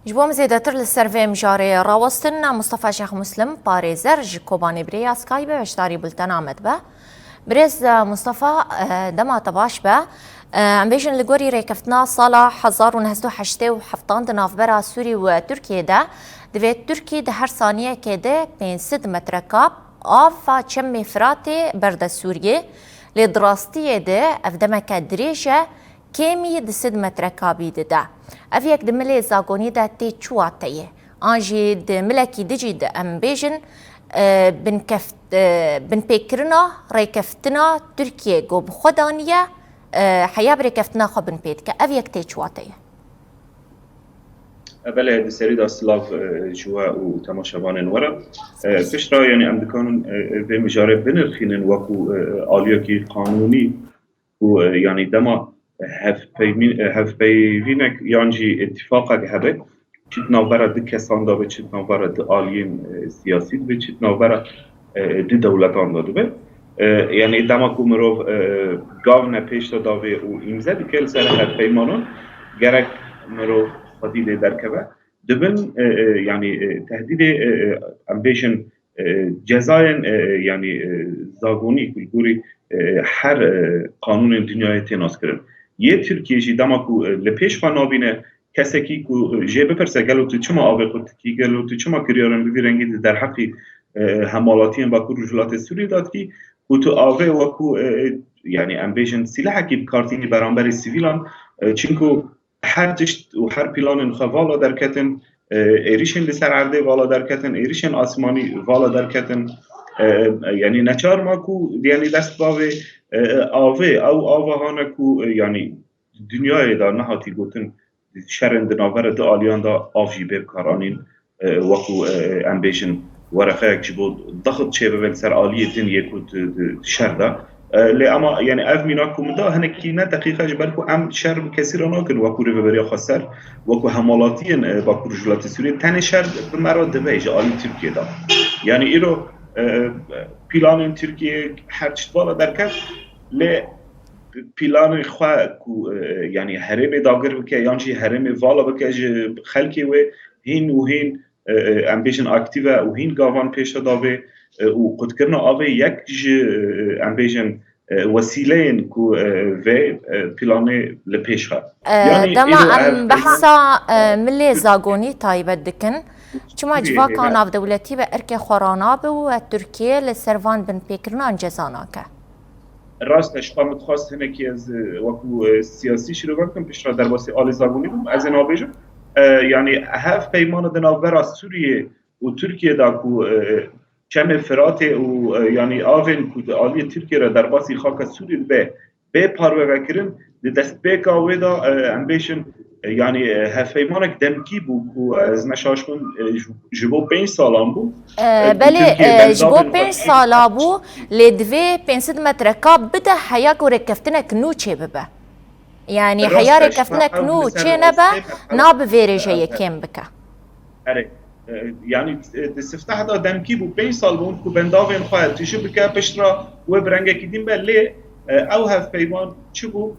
جبوم زیادتر لسروی مجاری راوستن مصطفى شیخ مسلم پارێزەر ji کۆبانê birêya Sky be beşdarî bultena me dibe. Birêz Mustafa demata baş be. Em bêjin li gorî rêkeftina sala 1987 di navbera Sûrî û Tirkiyê de divê Tirkî di her saniyekê de 500 metrekab ava çemê Firatê berde Sûriyê lê di rastiyê de ev demeke dirêj e kêmî di 100 metrekabî dide. Ev yek di milê zagonî de tê çûwa te ye. An jî di milekî dijî de em bêjin binpêkirina rêkeftina Tirkiye got bi xwe daniye heya bi rêkeftina xwe binpê dike. Ev yek tê çûwa te ye. بله سری داستلاف جوا و تماشاوانن ورا پشترا یعنی ام دکانن به مجاره بنرخینن وکو آلیاکی قانونی و یعنی دما هف پیوینک یعنی اتفاقک هبه چیت نوبره د کسان دا به چیت نوبره د آلیین سیاسی به چیت نوبره د دولتان داده به یعنی دما کو مرو گاون پیشتا داوی و امضا دکل سر هف پیمانون گرک مرو قضية دركبة دبن يعني تهديد امبيشن جزاين يعني زاغوني كلغوري هر قانون الدنيا تناس كرن يه تركيا جي دماكو لپیش خانابینه کسی کی کو جيبه پرسه گلو تو چما آبه خود کی گلو تو چما کریارن ببیرنگی در حقی حمالاتین با کو رجولات سوری داد کی کو تو آبه و کو يعني امبيشن سلاح کی بکارتینی برانبر سیویلان چینکو هر جشت و هر پلان خوالا درکتن ایریشن لسر عرده والا درکتن ایریشن آسمانی والا درکتن یعنی نچار ما کو یعنی دست باوه آوه او آوه هانه کو یعنی دنیای دا نهاتی گوتن شرند ناور دا آلیان دا آفجی بیب کارانین وکو امبیشن ورقه یک جبو ضغط چه ببین سر آلیه دن یکو شر دا اما يعني اف مينا كومدا هنكي نا دقيقه جبل كو ام شر كثير ناكن وكو ريفريا خسر وكو حملاتين باكو رجلات سوريا تن شر بمراد بيج على تركيا دا يعني ايرو بلان تركيا هر چطور دركت ل بلان خو كو يعني هرم داغر بك يعني هرم والا بك خلقي و هين وهين امبيشن اكتيفا وهين غاوان بيشا داوي و قد كرنا آوه یک امبیشن وسیله‌ین کو و پلانه لپیش خواهد. دما ام بحثا ملی زاگونی تایبت دکن چما جواکا ناو دولتی و ارک خوراناب و ترکیه لسروان بن پیکرنا انجزانا که راستش قامت خواست هنه که از وکو سیاسی شروع کنم پیشتر در باسی آل زاگونی بوم از این آبیجم یعنی هف پیمان دناو برا سوریه و ترکیه دا کو چم فرات و یعنی آوین کود آلی ترکیه را در باسی خاک سوری به پارو وکرن دست به کاوی دا امبیشن یعنی هفیمانک دمکی بو کو از نشاشون جبو 5 سالان بو بله جبو 5 سالا بو لدوی 500 متر کاب بده حیا کو رکفتنک نو چه ببه یعنی حیا رکفتنک نو چه نبه ناب ویرجه یکم بکه اره يعني استفتاح دا دمكي بو 5 سال بون كو بنداوين خواهد تشو بكا بشترا و برنگا كدين بلي او هف پیمان چبو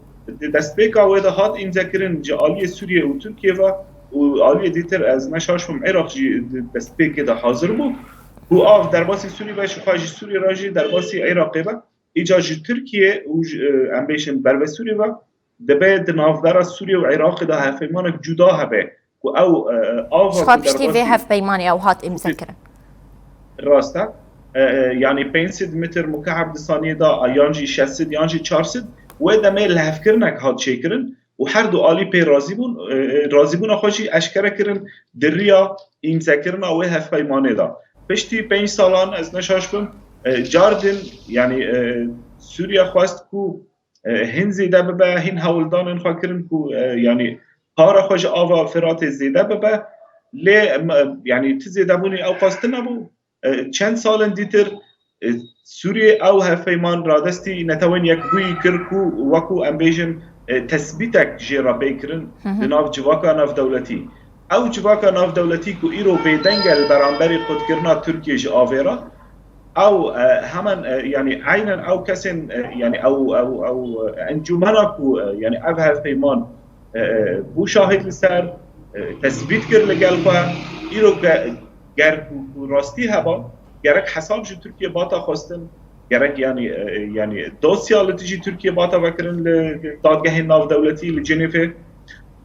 دست بيكا و دا هات امضا كرن جا آلية سوريا و تركيا و آلية ديتر از نشاشم عراق جي دست بيكا دا حاضر بو و آف در باسی سوري باش خواهج سوري راجي در باسی عراقي با ايجا جي تركيا و امبيشن برو سوري با دبه دنافدار سوريا و عراق دا هف پیمانك جدا هبه او خابشتي في هف بيماني او هات امذكره راستا يعني 500 متر مكعب ثانيه دا يانجي 600 يانجي 400 ودا ميل هفكرنك هات شيكرن وحردو الي بي رازيبون خوشي اشكره كرن دريا امذكرنا او هف بيماني دا پشتي 5 سالان از نشاشبم جاردن يعني سوريا خواست کو هنزي دا ببا هن هولدان خاكرن کو يعني هارا خوش آوا فرات زیده ببه لی یعنی تزیده بونی او قاسته نبو چند سال دیتر سوریه او هفیمان رادستی نتوان یک بوی کرکو وکو امبیجن تثبیتک جیرا بیکرن دناف جواکا ناف دولتی او جواکا ناف دولتی کو ایرو بیدنگل برانبری قد کرنا ترکیه جا آویرا او همان يعني عينا او كسن يعني او انجمنا کو يعني او هفیمان بو شاهد لسر تثبیت کرد لگل خواه ایرو گر راستی هوا گرک حساب جو ترکیه باتا خواستن گرک یعنی دو سیال تیجی ترکیه باتا وکرن دادگاه ناو دولتی لجنیفه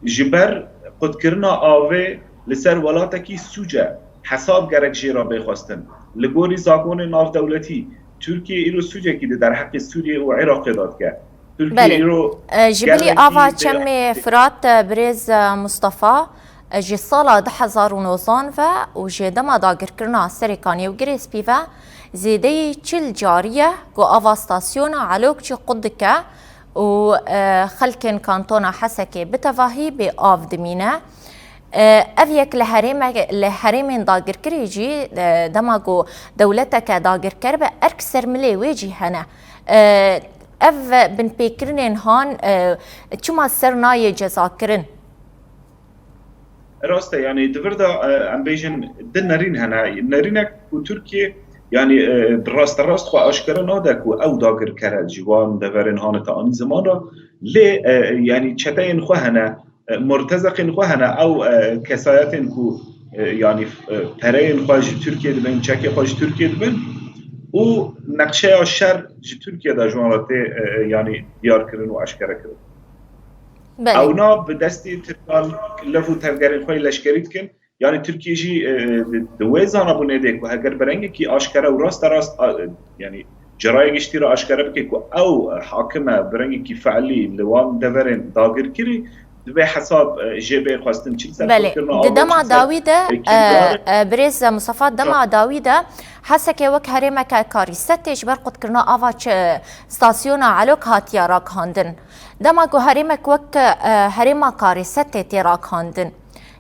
جبر قد کرنا آوه لسر ولاتکی سوجه حساب گرک جیرا بخواستن لگوری زاگون ناو دولتی ترکیه ایرو سوجه که در حق سوریه و عراق داد که ترکیه ایرو جبلی آوا چمی فرات بریز مصطفى جي صالة 2019 وجي دما داگر کرنا سرکانی و گریس پیوه زیده چل جاریه گو آوا ستاسیونا علوک چی قدکه و خلکن کانتونا حسکه بتواهی به آف دمینه اویک لحریم داگر کری جی دما گو دولتک داگر کر به ارکسر ملی ویجی هنه اف بن پیکرنین هان چما سرنای جزا کرن راسته يعني دفردا ام بيجن دل نرين هنا نرينك و تركيا يعني براست راست خو اشكره نادك و او داگر كره جوان دفرن هان تا ان زمان لي يعني چتين خو هنا مرتزقين خو هنا او كسايتين كو يعني پرين خو تركيا دبن چك خو تركيا دبن و نقشه الشر تركيا دا جوانات يعني ديار كرن و اشكره كرن او نا به دستی ترکان لفو تفگرین خوی لشکریت کن یعنی ترکیه جی دویزان ابو ندیک و هگر برنگه کی آشکره و راست یعنی جرای گشتی را آشکره بکه که او حاکمه برنگه کی فعلی لوان دورن داگر کری به حساب جبه خواستن چیز بله دما داویده بریز مصطفى دما داویده حسک وک هریمه که کاری ستش برقد کرنا آوا چه ستاسیونا علوک هاتیا راک هاندن دما گو هریمه وک هریمه کاری ست تیراک هاندن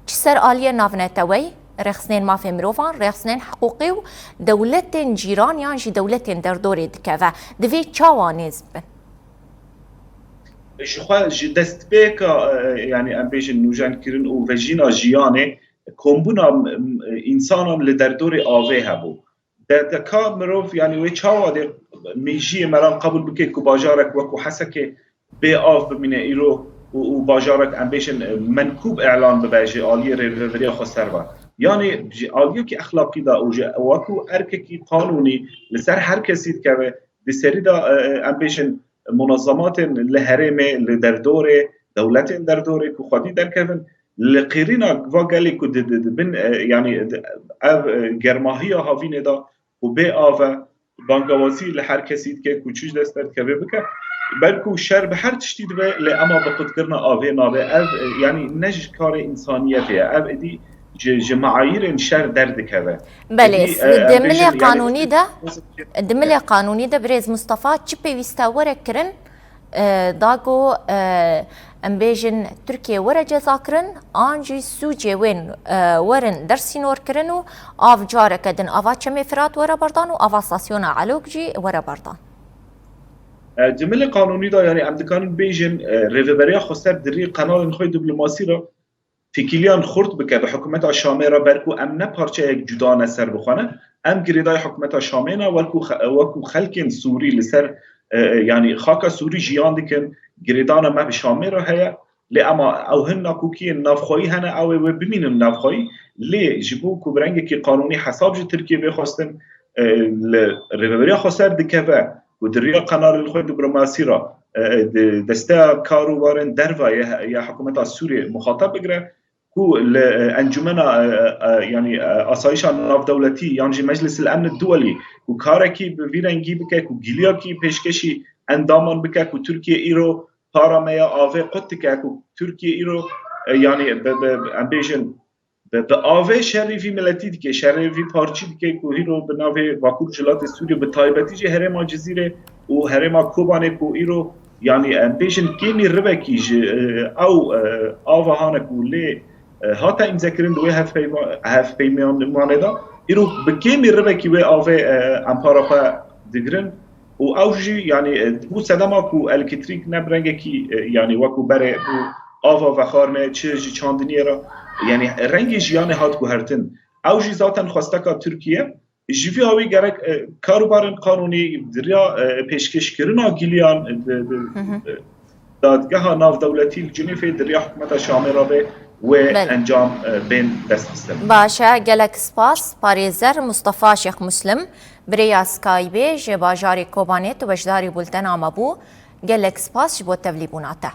چه سر آلیه نافنتوی رخصنين ما في مروفان رخصنين حقوقي و دولت جيران يعني جي دولت در دوري دكافا دفي تشاوانيز بن je crois je destpeka yani am bejin nujan kirin u vejina jiyane kombuna insanam le derdore ave habo da ka mirov yani we chawade meji maran qabul bike ku bajarak wa ku hasake be av bimine iro و باجارك امبيشن منكوب اعلان بباجي آلية ريفريا خسروا يعني آلية كي اخلاقي دا واكو ارككي قانوني لسر هر كسي كبه بسري دا امبيشن منظمات لهرمه لدردوره دولت دردوره كو خدي در كفن لقيرينا واغالي كو بن يعني جرماهيا هافين دا و بي آفا بانگوازي لهر كسي كو چوش دست كبه بك بلکو شر به هر تشتید به اما بقد کرنا آوه نابه او یعنی نج کار انسانیته او ادی جمعایر شر درد که بله دمل قانونی ده دمل قانونی ده برز مصطفى چی پیوسته وره کرن داگو ام بیجن ترکیه وره جزا کرن آنجی سوجه وین ورن درسینور کرن و آف جاره کدن آوا چمی فرات وره بردان و آوا ساسیون علوک جی وره بردان جمله قانونی دا یعنی امدکان بیجن ریوبریا خسر دری قنال خوی دیپلماسی را تکیلیان خورد بکه به حکومت شامه را برکو ام نه پارچه یک جدا نسر بخونه ام گریدای حکومت شامه نه وکو خلق سوری لسر یعنی خاک سوری جیان دکن گریدان ما به شامه را هیا لی اما او هن ناکوکی نافخوایی هنه او ببینن نافخوایی لی جبو کو برنگه که قانونی حساب جی ترکیه بخواستن ریوبریا خسر دکه و دریا قنار الخوي دبلوماسي را دستا كارو وارن دروا يا حكومه سوريا مخاطب بگره كو انجمن يعني اسايش ناف دولتي يعني مجلس الامن الدولي كو كاركي بفيرنگي بك كو گيلياكي پیشکشي اندامان بك كو تركيا ايرو پاراميا آوه قطك كو تركيا ايرو يعني امبيشن به آوه شریفی ملتی دیگه شریفی پارچی دیگه که هیرو به نوع واکور جلات سوریه به تایبتی جه هرما جزیره و هرما کوبانه کو ایرو یعنی پیشن کمی ربکی او آوه هانه کوله هاتا امضا کردن دوی هف پیمان ماندا ایرو به کمی ربکی و آوه امپارا دیگرن و اوجی یعنی بو صدما کو الکتریک نبرنگه کی یعنی واکو بره آوا و خارمه چه چاندنیه را یعنی رنگ جیان هات گوهرتن او جی ذاتن خواسته که ترکیه جوی هاوی گرک کاروبارن قانونی دریا پیشکش کرنا گیلیان دادگاه ناو دولتی جنیف دریا حکومت شامل را به وانجام بين دست السلم. باشا گلک سپاس پاریزر مصطفى شیخ مسلم بریا سکایبی جباجاری کوبانیت و بجداری بولتن آمبو گلک سپاس جبو تبلیبوناته